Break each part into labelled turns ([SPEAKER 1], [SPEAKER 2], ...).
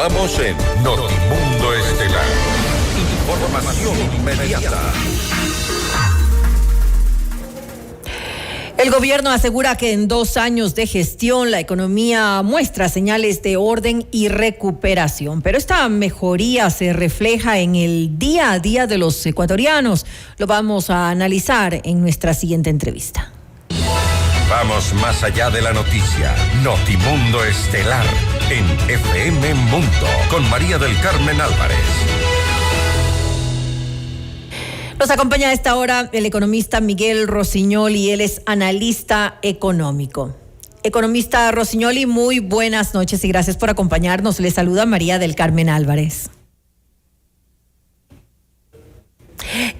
[SPEAKER 1] Continuamos en Notimundo Estelar. Información inmediata.
[SPEAKER 2] El gobierno asegura que en 2 años de gestión la economía muestra señales de orden y recuperación, pero esta mejoría se refleja en el día a día de los ecuatorianos. Lo vamos a analizar en nuestra siguiente entrevista.
[SPEAKER 1] Vamos más allá de la noticia. Notimundo Estelar en FM Mundo con María del Carmen Álvarez.
[SPEAKER 2] Nos acompaña a esta hora el economista Miguel Rosignoli, él es analista económico. Economista Rosignoli, muy buenas noches y gracias por acompañarnos. Le saluda María del Carmen Álvarez.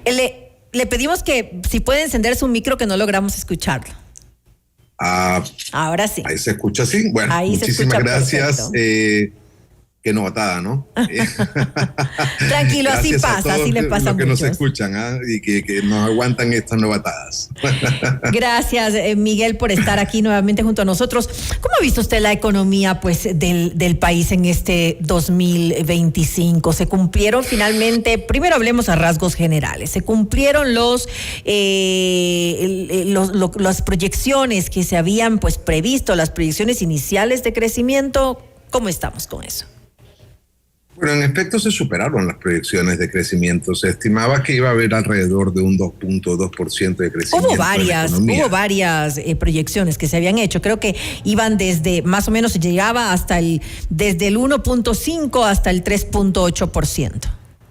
[SPEAKER 2] Le pedimos que si puede encender su micro, que no logramos escucharlo. Ahora sí.
[SPEAKER 3] Ahí se escucha así. Bueno, ahí muchísimas gracias. Qué novatada, ¿no?
[SPEAKER 2] Tranquilo, así pasa, así le pasa a muchos.
[SPEAKER 3] Que nos escuchan y que nos aguantan estas novatadas.
[SPEAKER 2] Gracias, Miguel, por estar aquí nuevamente junto a nosotros. ¿Cómo ha visto usted la economía del país en este 2025? ¿Se cumplieron finalmente? Primero hablemos a rasgos generales. ¿Se cumplieron las proyecciones que se habían previsto, las proyecciones iniciales de crecimiento? ¿Cómo estamos con eso?
[SPEAKER 3] Bueno, en efecto se superaron las proyecciones de crecimiento. Se estimaba que iba a haber alrededor de un 2.2% de crecimiento.
[SPEAKER 2] Hubo varias proyecciones que se habían hecho. Creo que iban desde, más o menos, llegaba desde el 1.5 hasta el 3.8%.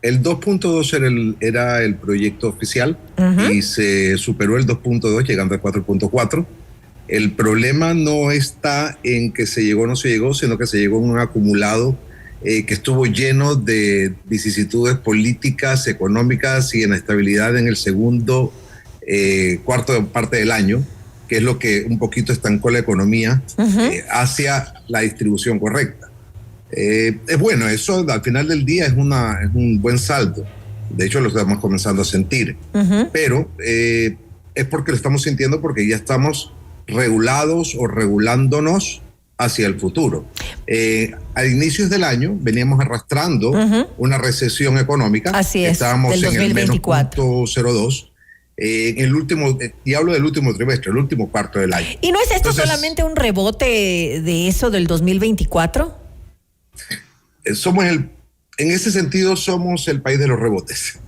[SPEAKER 3] El 2.2 era el proyecto oficial y se superó el 2.2 llegando al 4.4. El problema no está en que se llegó o no se llegó, sino que se llegó en un acumulado que estuvo lleno de vicisitudes políticas, económicas y inestabilidad en el segundo cuarto parte del año, que es lo que un poquito estancó la economía hacia la distribución correcta. Es bueno, eso al final del día es un buen saldo. De hecho, lo estamos comenzando a sentir. Pero es porque lo estamos sintiendo porque ya estamos regulados o regulándonos hacia el futuro. A inicios del año veníamos arrastrando una recesión económica.
[SPEAKER 2] Así es,
[SPEAKER 3] estábamos
[SPEAKER 2] del 2024.
[SPEAKER 3] En el -0.02. El último, y hablo del último trimestre, el último cuarto del año.
[SPEAKER 2] ¿Y no es esto solamente un rebote de eso del 2024?
[SPEAKER 3] En ese sentido somos el país de los rebotes.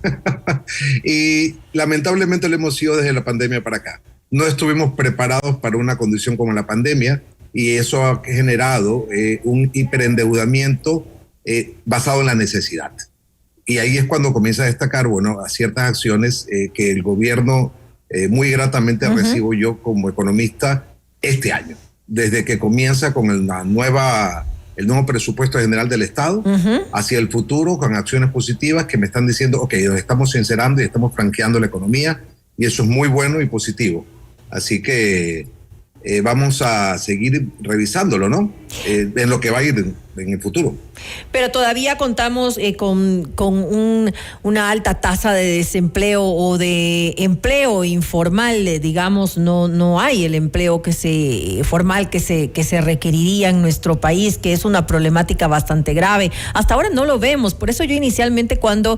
[SPEAKER 3] Y lamentablemente lo hemos sido desde la pandemia para acá. No estuvimos preparados para una condición como la pandemia y eso ha generado un hiperendeudamiento basado en la necesidad. Y ahí es cuando comienza a destacar, a ciertas acciones que el gobierno muy gratamente recibo yo como economista este año, desde que comienza con el nuevo presupuesto general del Estado hacia el futuro, con acciones positivas que me están diciendo, ok, nos estamos sincerando y estamos franqueando la economía y eso es muy bueno y positivo. Así que vamos a seguir revisándolo, ¿no? En lo que va a ir en el futuro.
[SPEAKER 2] Pero todavía contamos con una alta tasa de desempleo o de empleo informal, digamos, no hay el empleo formal que se requeriría en nuestro país, que es una problemática bastante grave. Hasta ahora no lo vemos, por eso yo inicialmente cuando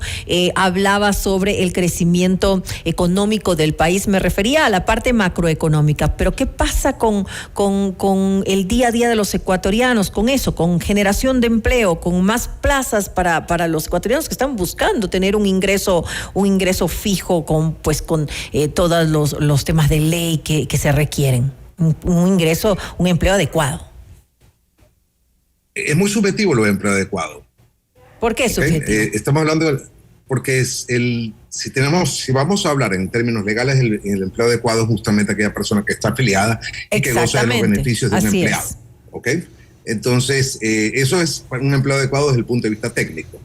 [SPEAKER 2] hablaba sobre el crecimiento económico del país me refería a la parte macroeconómica, pero ¿qué pasa con el día a día de los ecuatorianos, con eso, con generación de empleo, con más plazas para los ecuatorianos que están buscando tener un ingreso fijo con todos los temas de ley que se requieren, un empleo adecuado?
[SPEAKER 3] Es muy subjetivo lo de empleo adecuado.
[SPEAKER 2] ¿Por qué es subjetivo?
[SPEAKER 3] Estamos hablando porque si vamos a hablar en términos legales, el empleo adecuado es justamente aquella persona que está afiliada y que goza de los beneficios de un empleado. ¿Ok? Entonces, eso es un empleo adecuado desde el punto de vista técnico.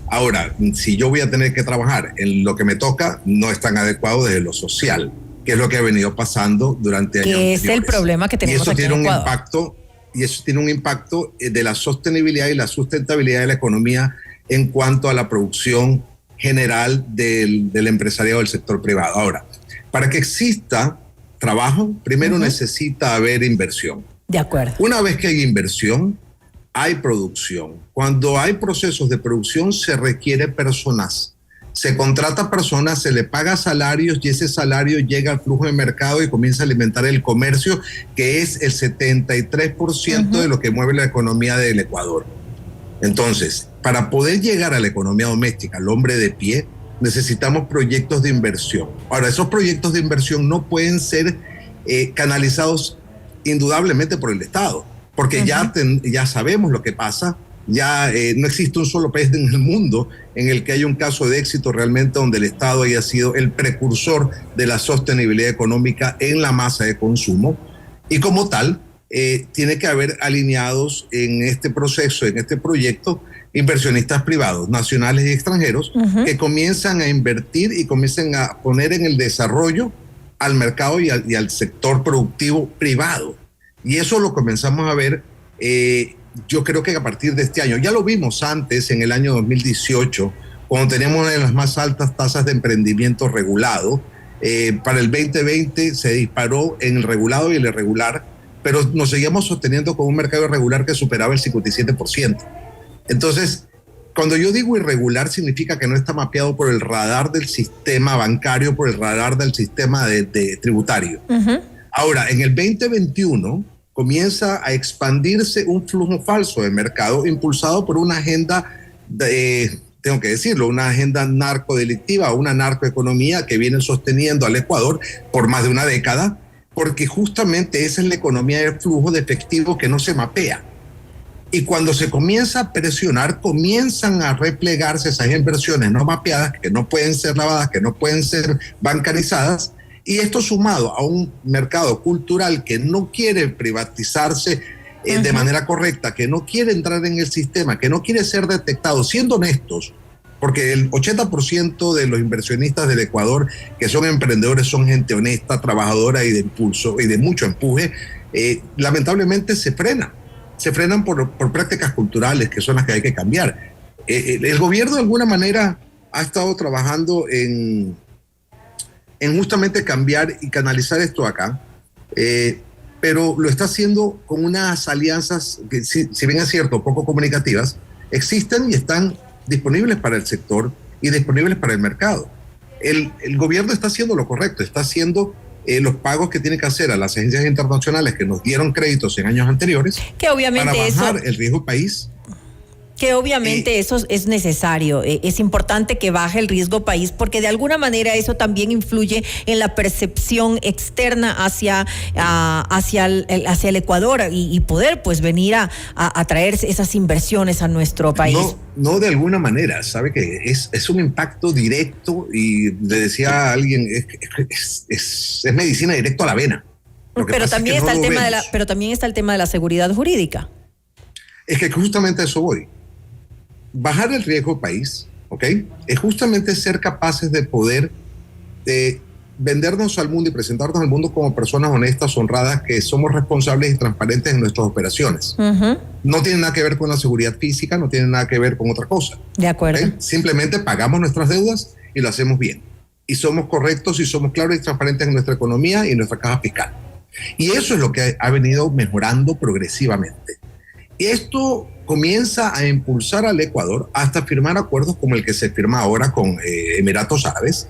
[SPEAKER 3] Ahora, si yo voy a tener que trabajar en lo que me toca, no es tan adecuado desde lo social, que es lo que ha venido pasando durante años anteriores.
[SPEAKER 2] Que es el problema que tenemos aquí en Ecuador.
[SPEAKER 3] Y eso tiene un impacto de la sostenibilidad y la sustentabilidad de la economía en cuanto a la producción general del empresariado del sector privado. Ahora, para que exista trabajo, primero necesita haber inversión.
[SPEAKER 2] De acuerdo.
[SPEAKER 3] Una vez que hay inversión, hay producción. Cuando hay procesos de producción se requiere personas. Se contrata personas, se le paga salarios y ese salario llega al flujo de mercado y comienza a alimentar el comercio, que es el 73% de lo que mueve la economía del Ecuador. Entonces, para poder llegar a la economía doméstica, al hombre de pie, necesitamos proyectos de inversión. Ahora, esos proyectos de inversión no pueden ser canalizados indudablemente por el Estado, porque ya sabemos lo que pasa. Ya no existe un solo país en el mundo en el que haya un caso de éxito realmente donde el Estado haya sido el precursor de la sostenibilidad económica en la masa de consumo, y como tal tiene que haber alineados en este proceso, en este proyecto, inversionistas privados, nacionales y extranjeros, que comienzan a invertir y comienzan a poner en el desarrollo al mercado y al sector productivo privado. Y eso lo comenzamos a ver yo creo que a partir de este año. Ya lo vimos antes, en el año 2018, cuando teníamos una de las más altas tasas de emprendimiento regulado. Para el 2020 se disparó en el regulado y el irregular, pero nos seguíamos sosteniendo con un mercado irregular que superaba el 57%. Entonces, cuando yo digo irregular, significa que no está mapeado por el radar del sistema bancario, por el radar del sistema de tributario. Ahora, en el 2021 comienza a expandirse un flujo falso de mercado impulsado por una agenda, tengo que decirlo, una agenda narcodelictiva, una narcoeconomía que viene sosteniendo al Ecuador por más de una década, porque justamente esa es la economía de flujo de efectivo que no se mapea. Y cuando se comienza a presionar, comienzan a replegarse esas inversiones no mapeadas, que no pueden ser lavadas, que no pueden ser bancarizadas. Y esto sumado a un mercado cultural que no quiere privatizarse de manera correcta, que no quiere entrar en el sistema, que no quiere ser detectado, siendo honestos, porque el 80% de los inversionistas del Ecuador que son emprendedores son gente honesta, trabajadora y de impulso y de mucho empuje, lamentablemente se frenan por prácticas culturales que son las que hay que cambiar. El gobierno de alguna manera ha estado trabajando en justamente cambiar y canalizar esto acá, pero lo está haciendo con unas alianzas que, si bien es cierto, poco comunicativas, existen y están disponibles para el sector y disponibles para el mercado. El gobierno está haciendo lo correcto, está haciendo los pagos que tiene que hacer a las agencias internacionales que nos dieron créditos en años anteriores,
[SPEAKER 2] que obviamente
[SPEAKER 3] para bajar el riesgo país.
[SPEAKER 2] Que obviamente eso es necesario, es importante que baje el riesgo país, porque de alguna manera eso también influye en la percepción externa hacia el Ecuador y poder pues venir a traer esas inversiones a nuestro país.
[SPEAKER 3] No de alguna manera, sabe que es un impacto directo, y le decía a alguien, es medicina directo a la vena.
[SPEAKER 2] Pero también está el tema de la seguridad jurídica.
[SPEAKER 3] Es que justamente a eso voy. Bajar el riesgo país, ¿ok? Es justamente ser capaces de poder vendernos al mundo y presentarnos al mundo como personas honestas, honradas, que somos responsables y transparentes en nuestras operaciones. No tiene nada que ver con la seguridad física, no tiene nada que ver con otra cosa.
[SPEAKER 2] De acuerdo.
[SPEAKER 3] ¿Okay? Simplemente pagamos nuestras deudas y lo hacemos bien. Y somos correctos y somos claros y transparentes en nuestra economía y en nuestra caja fiscal. Y eso es lo que ha venido mejorando progresivamente. Y esto comienza a impulsar al Ecuador hasta firmar acuerdos como el que se firma ahora con Emiratos Árabes,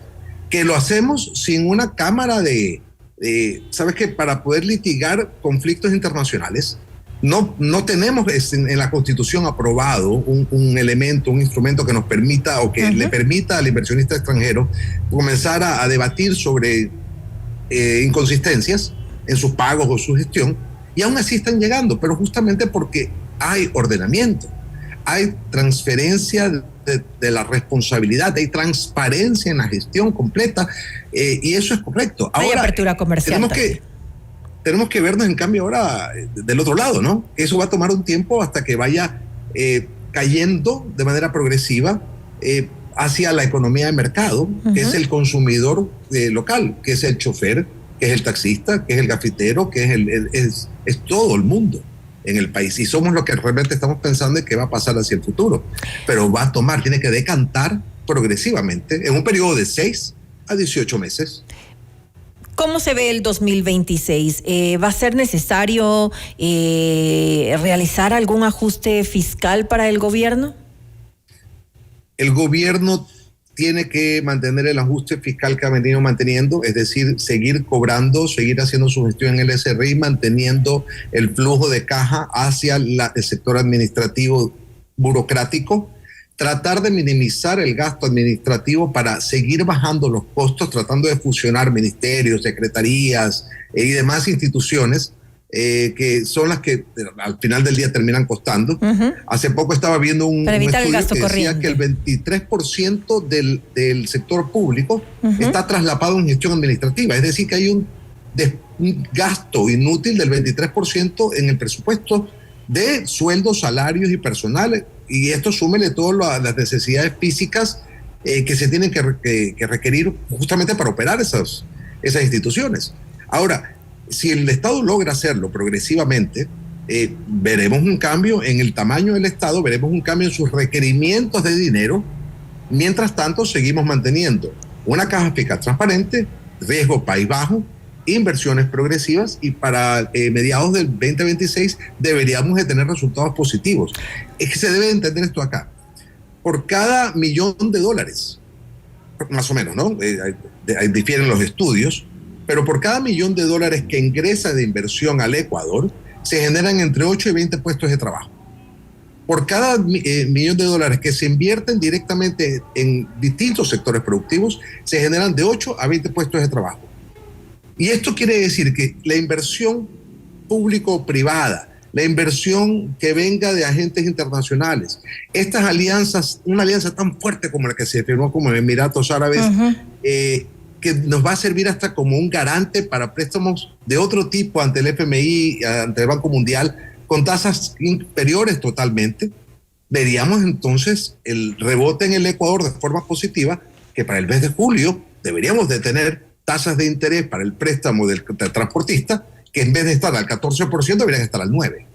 [SPEAKER 3] que lo hacemos sin una cámara ¿sabes qué? Para poder litigar conflictos internacionales. No tenemos en la Constitución aprobado un elemento, un instrumento que nos permita o que le permita al inversionista extranjero comenzar a debatir sobre inconsistencias en sus pagos o su gestión, y aún así están llegando, pero justamente porque hay ordenamiento, hay transferencia de la responsabilidad, hay transparencia en la gestión completa, y eso es correcto. Ahora,
[SPEAKER 2] hay apertura comercial.
[SPEAKER 3] Tenemos que vernos en cambio ahora del otro lado, ¿no? Eso va a tomar un tiempo hasta que vaya cayendo de manera progresiva hacia la economía de mercado, que es el consumidor local, que es el chofer, que es el taxista, que es el gafitero, que es todo el mundo en el país. Y somos los que realmente estamos pensando en qué va a pasar hacia el futuro. Pero tiene que decantar progresivamente en un periodo de 6 a 18 meses.
[SPEAKER 2] ¿Cómo se ve el 2026? ¿Va a ser necesario realizar algún ajuste fiscal para el gobierno?
[SPEAKER 3] El gobierno tiene que mantener el ajuste fiscal que ha venido manteniendo, es decir, seguir cobrando, seguir haciendo su gestión en el SRI, manteniendo el flujo de caja hacia el sector administrativo burocrático, tratar de minimizar el gasto administrativo para seguir bajando los costos, tratando de fusionar ministerios, secretarías y demás instituciones que son las que al final del día terminan costando. Hace poco estaba viendo un estudio que decía que el 23% del sector público está traslapado en gestión administrativa, es decir, que hay un gasto inútil del 23% en el presupuesto de sueldos, salarios y personales, y esto súmele todas las necesidades físicas que se tienen que requerir justamente para operar esas instituciones. Ahora, si el Estado logra hacerlo progresivamente, veremos un cambio en el tamaño del Estado, veremos un cambio en sus requerimientos de dinero. Mientras tanto, seguimos manteniendo una caja fiscal transparente, riesgo país bajo, inversiones progresivas, y para mediados del 2026 deberíamos de tener resultados positivos. Es que se debe entender esto acá. Por cada $1,000,000, más o menos, ¿no? Difieren los estudios, pero por cada $1,000,000 que ingresa de inversión al Ecuador, se generan entre 8 y 20 puestos de trabajo. Por cada $1,000,000 que se invierten directamente en distintos sectores productivos, se generan de 8 a 20 puestos de trabajo. Y esto quiere decir que la inversión público-privada, la inversión que venga de agentes internacionales, estas alianzas, una alianza tan fuerte como la que se firmó con Emiratos Árabes, que nos va a servir hasta como un garante para préstamos de otro tipo ante el FMI, ante el Banco Mundial, con tasas inferiores totalmente, veríamos entonces el rebote en el Ecuador de forma positiva, que para el mes de julio deberíamos de tener tasas de interés para el préstamo del transportista, que en vez de estar al 14% deberían estar al 9%.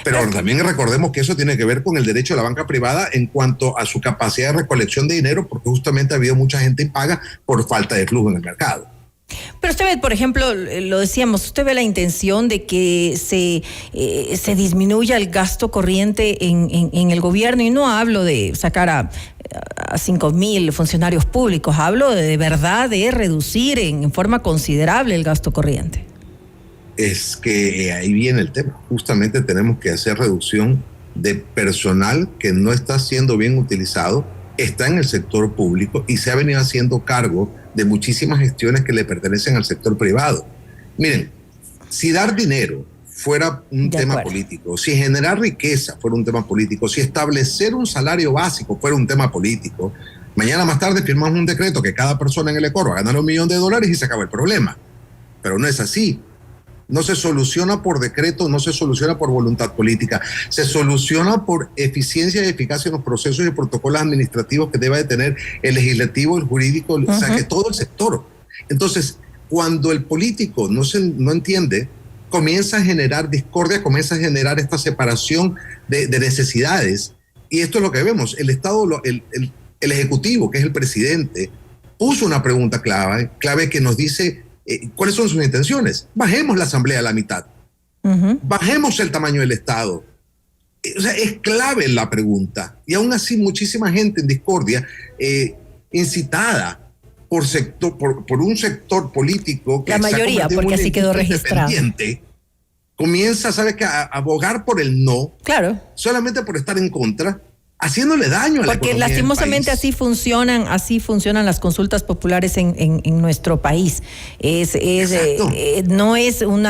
[SPEAKER 3] Pero también recordemos que eso tiene que ver con el derecho de la banca privada en cuanto a su capacidad de recolección de dinero, porque justamente ha habido mucha gente impaga por falta de flujo en el mercado.
[SPEAKER 2] Pero usted ve, por ejemplo, lo decíamos, usted ve la intención de que se disminuya el gasto corriente en el gobierno, y no hablo de sacar a 5,000 funcionarios públicos, hablo de verdad de reducir en forma considerable el gasto corriente.
[SPEAKER 3] Es que ahí viene el tema. Justamente tenemos que hacer reducción de personal que no está siendo bien utilizado, está en el sector público y se ha venido haciendo cargo de muchísimas gestiones que le pertenecen al sector privado. Miren, si dar dinero fuera un tema político, si generar riqueza fuera un tema político, si establecer un salario básico fuera un tema político, mañana más tarde firmamos un decreto que cada persona en el Ecuador va a ganar $1,000,000 y se acaba el problema. Pero no es así. No se soluciona por decreto, no se soluciona por voluntad política, se soluciona por eficiencia y eficacia en los procesos y protocolos administrativos que debe de tener el legislativo, el jurídico, o sea, que todo el sector. Entonces, cuando el político no entiende, comienza a generar discordia, comienza a generar esta separación de necesidades. Y esto es lo que vemos. El Estado, el Ejecutivo, que es el presidente, puso una pregunta clave que nos dice ¿cuáles son sus intenciones? Bajemos la Asamblea a la mitad. Bajemos el tamaño del Estado. O sea, es clave la pregunta. Y aún así, muchísima gente en discordia, incitada por un sector político que
[SPEAKER 2] la mayoría, porque así quedó registrado,
[SPEAKER 3] comienza, ¿sabes qué?, a abogar por el no,
[SPEAKER 2] claro,
[SPEAKER 3] solamente por estar en contra, haciéndole daño a la economía.
[SPEAKER 2] Porque lastimosamente así funcionan las consultas populares en nuestro país. No es un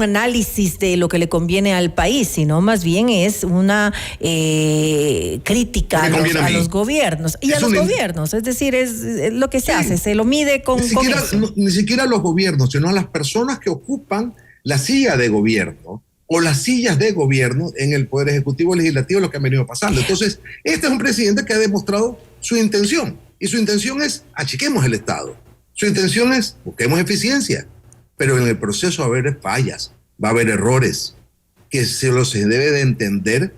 [SPEAKER 2] análisis de lo que le conviene al país, sino más bien es una crítica a los gobiernos y a los gobiernos. Es decir, es lo que se hace, se lo mide con eso.
[SPEAKER 3] Ni siquiera los gobiernos, sino las personas que ocupan la silla de gobierno o las sillas de gobierno en el Poder Ejecutivo Legislativo, lo que han venido pasando. Entonces, este es un presidente que ha demostrado su intención, y su intención es achiquemos el Estado. Su intención es busquemos eficiencia, pero en el proceso va a haber fallas, va a haber errores, que se debe de entender.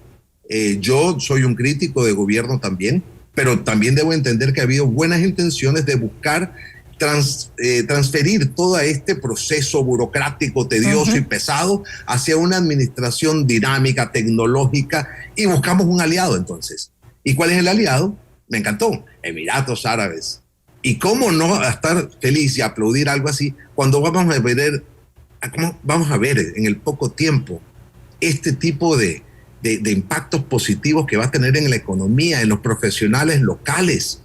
[SPEAKER 3] Yo soy un crítico de gobierno también, pero también debo entender que ha habido buenas intenciones de buscar transferir todo este proceso burocrático, tedioso y pesado hacia una administración dinámica, tecnológica, y buscamos un aliado entonces. ¿Y cuál es el aliado? Me encantó, Emiratos Árabes. ¿Y cómo no estar feliz y aplaudir algo así cuando vamos a ver en el poco tiempo este tipo de impactos positivos que va a tener en la economía, en los profesionales locales?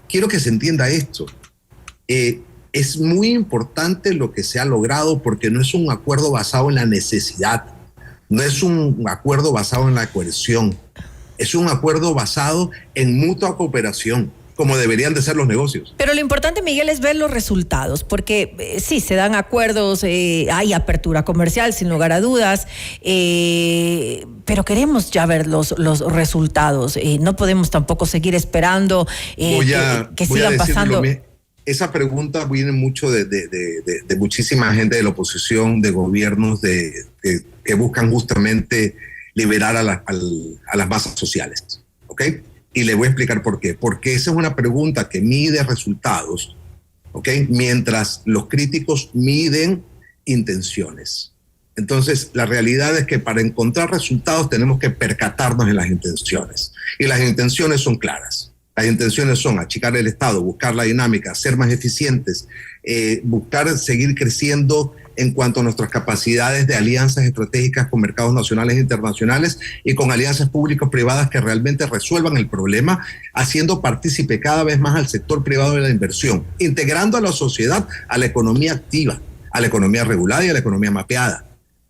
[SPEAKER 3] Quiero que se entienda esto. Es muy importante lo que se ha logrado, porque no es un acuerdo basado en la necesidad, no es un acuerdo basado en la coerción, es un acuerdo basado en mutua cooperación, como deberían de ser los negocios.
[SPEAKER 2] Pero lo importante, Miguel, es ver los resultados, porque sí, se dan acuerdos, hay apertura comercial, sin lugar a dudas, pero queremos ya ver los resultados. No podemos tampoco seguir esperando que sigan pasando.
[SPEAKER 3] Esa pregunta viene mucho de muchísima gente de la oposición, de gobiernos que buscan justamente liberar a las masas sociales, ¿ok? Y le voy a explicar por qué. Porque esa es una pregunta que mide resultados, ¿ok? Mientras los críticos miden intenciones. Entonces, la realidad es que para encontrar resultados tenemos que percatarnos en las intenciones. Y las intenciones son claras. Las intenciones son achicar el Estado, buscar la dinámica, ser más eficientes, buscar seguir creciendo en cuanto a nuestras capacidades de alianzas estratégicas con mercados nacionales e internacionales y con alianzas público-privadas que realmente resuelvan el problema, haciendo partícipe cada vez más al sector privado de la inversión, integrando a la sociedad a la economía activa, a la economía regulada y a la economía mapeada.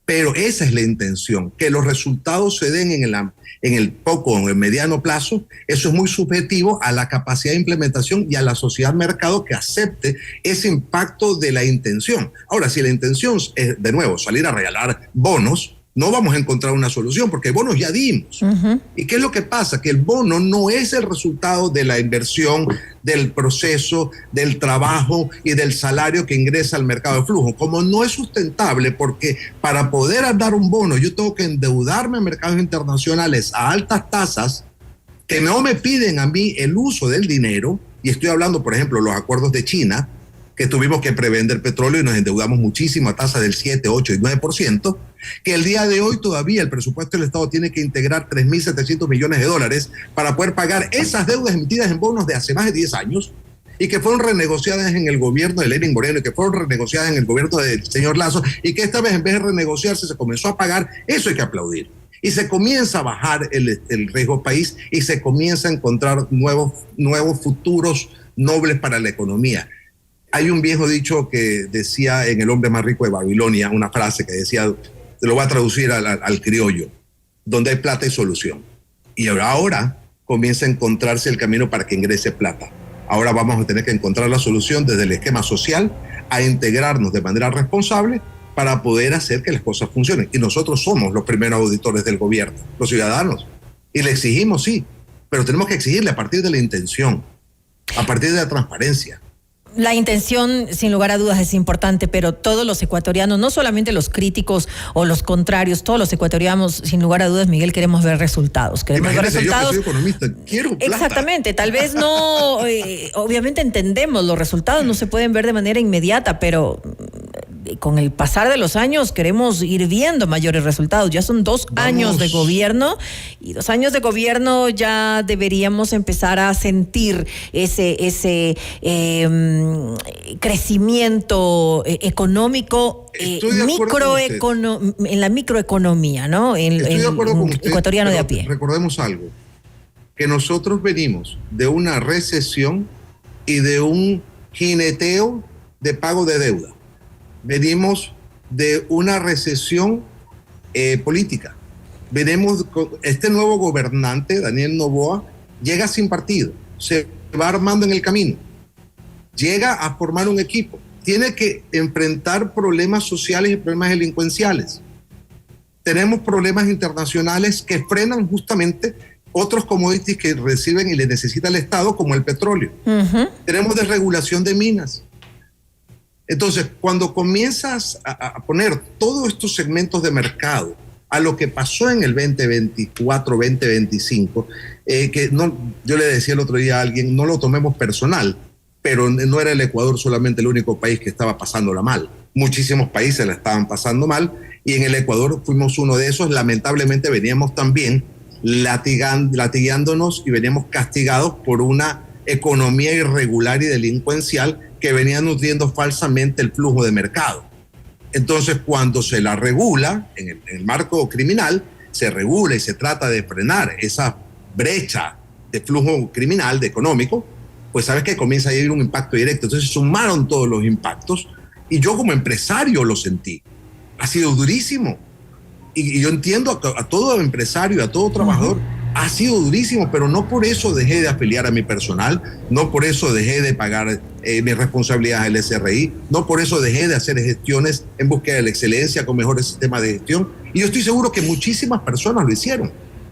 [SPEAKER 3] Pero esa es la intención, que los resultados se den en el poco o en el mediano plazo. Eso es muy subjetivo a la capacidad de implementación y a la sociedad mercado que acepte ese impacto de la intención. Ahora, si la intención es, de nuevo, salir a regalar bonos, no vamos a encontrar una solución, porque bonos ya dimos. ¿Y qué es lo que pasa? Que el bono no es el resultado de la inversión, del proceso, del trabajo y del salario que ingresa al mercado de flujo. Como no es sustentable, porque para poder dar un bono yo tengo que endeudarme en mercados internacionales a altas tasas que no me piden a mí el uso del dinero, y estoy hablando, por ejemplo, los acuerdos de China, que tuvimos que prevender petróleo y nos endeudamos muchísimo a tasa del 7, 8 y 9%, que el día de hoy todavía el presupuesto del Estado tiene que integrar 3.700 millones de dólares para poder pagar esas deudas emitidas en bonos de hace más de 10 años y que fueron renegociadas en el gobierno de Lenín Moreno y que fueron renegociadas en el gobierno del señor Lazo, y que esta vez, en vez de renegociarse, se comenzó a pagar. Eso hay que aplaudir. Y se comienza a bajar el riesgo país y se comienza a encontrar nuevos futuros nobles para la economía. Hay un viejo dicho que decía en El hombre más rico de Babilonia, una frase que decía, te lo voy a traducir al criollo: donde hay plata hay solución. Y ahora comienza a encontrarse el camino para que ingrese plata. Ahora vamos a tener que encontrar la solución desde el esquema social a integrarnos de manera responsable para poder hacer que las cosas funcionen. Y nosotros somos los primeros auditores del gobierno, los ciudadanos. Y le exigimos, sí, pero tenemos que exigirle a partir de la intención, a partir de la transparencia.
[SPEAKER 2] La intención, sin lugar a dudas, es importante, pero todos los ecuatorianos, no solamente los críticos o los contrarios, todos los ecuatorianos, sin lugar a dudas, Miguel, queremos ver resultados. Queremos ver resultados.
[SPEAKER 3] Yo que soy economista, quiero plata.
[SPEAKER 2] Exactamente, tal vez no, obviamente entendemos, los resultados no se pueden ver de manera inmediata, pero con el pasar de los años queremos ir viendo mayores resultados. Ya son 2 años de gobierno, y 2 años de gobierno ya deberíamos empezar a sentir ese crecimiento económico en la microeconomía, ¿no?
[SPEAKER 3] Estoy de acuerdo con usted,
[SPEAKER 2] ecuatoriano de a pie.
[SPEAKER 3] Recordemos algo, que nosotros venimos de una recesión y de un jineteo de pago de deuda. Venimos de una recesión política. Venimos con este nuevo gobernante, Daniel Noboa, llega sin partido, se va armando en el camino, llega a formar un equipo, tiene que enfrentar problemas sociales y problemas delincuenciales. Tenemos problemas internacionales que frenan justamente otros commodities que reciben y le necesita el Estado, como el petróleo. Tenemos desregulación de minas. Entonces, cuando comienzas a poner todos estos segmentos de mercado a lo que pasó en el 2024, 2025, que no, yo le decía el otro día a alguien, no lo tomemos personal, pero no era el Ecuador solamente el único país que estaba pasándola mal. Muchísimos países la estaban pasando mal y en el Ecuador fuimos uno de esos. Lamentablemente veníamos también latigueándonos y veníamos castigados por una economía irregular y delincuencial que venía nutriendo falsamente el flujo de mercado. Entonces, cuando se la regula en el marco criminal, se regula y se trata de frenar esa brecha de flujo criminal, económico, pues sabes que comienza a ir un impacto directo. Entonces sumaron todos los impactos y yo como empresario lo sentí. Ha sido durísimo. Y yo entiendo a todo empresario, a todo trabajador, ha sido durísimo, pero no por eso dejé de afiliar a mi personal, no por eso dejé de pagar mis responsabilidades al SRI, no por eso dejé de hacer gestiones en búsqueda de la excelencia con mejores sistemas de gestión. Y yo estoy seguro que muchísimas personas lo hicieron.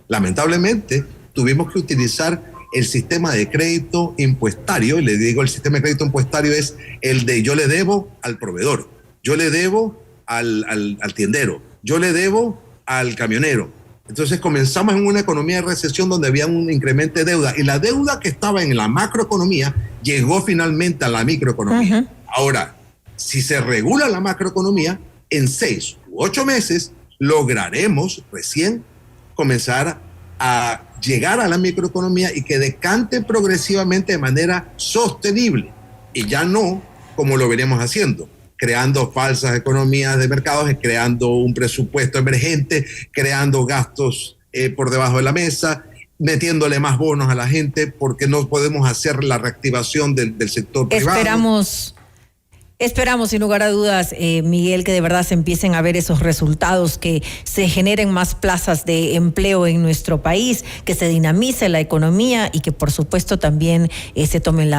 [SPEAKER 3] Lamentablemente, tuvimos que utilizar el sistema de crédito impuestario, y le digo el sistema de crédito impuestario es el de yo le debo al proveedor, yo le debo al tiendero, yo le debo al camionero. Entonces comenzamos en una economía de recesión donde había un incremento de deuda y la deuda que estaba en la macroeconomía llegó finalmente a la microeconomía. Ahora, si se regula la macroeconomía, en 6 u 8 meses lograremos recién comenzar a llegar a la microeconomía y que decante progresivamente de manera sostenible y ya no como lo venimos haciendo, creando falsas economías de mercados, creando un presupuesto emergente, creando gastos por debajo de la mesa, metiéndole más bonos a la gente porque no podemos hacer la reactivación del sector privado.
[SPEAKER 2] Esperamos, sin lugar a dudas, Miguel, que de verdad se empiecen a ver esos resultados, que se generen más plazas de empleo en nuestro país, que se dinamice la economía y que, por supuesto, también se tomen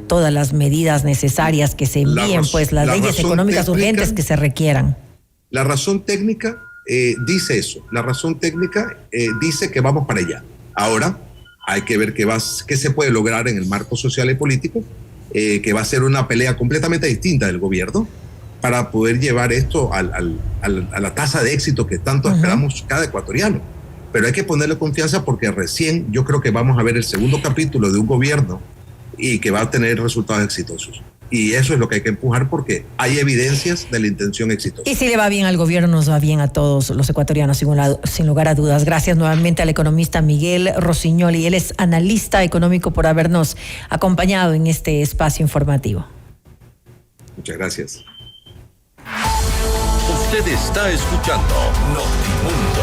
[SPEAKER 2] todas las medidas necesarias, que se envíen las leyes económicas urgentes que se requieran.
[SPEAKER 3] La razón técnica dice eso. La razón técnica dice que vamos para allá. Ahora hay que ver qué se puede lograr en el marco social y político, que va a ser una pelea completamente distinta del gobierno para poder llevar esto a la tasa de éxito que tanto esperamos cada ecuatoriano. Pero hay que ponerle confianza porque recién yo creo que vamos a ver el segundo capítulo de un gobierno y que va a tener resultados exitosos. Y eso es lo que hay que empujar porque hay evidencias de la intención exitosa.
[SPEAKER 2] Y si le va bien al gobierno, nos va bien a todos los ecuatorianos, sin lugar a dudas. Gracias nuevamente al economista Miguel Rosignoli. Él es analista económico, por habernos acompañado en este espacio informativo.
[SPEAKER 3] Muchas gracias.
[SPEAKER 1] Usted está escuchando Notimundo.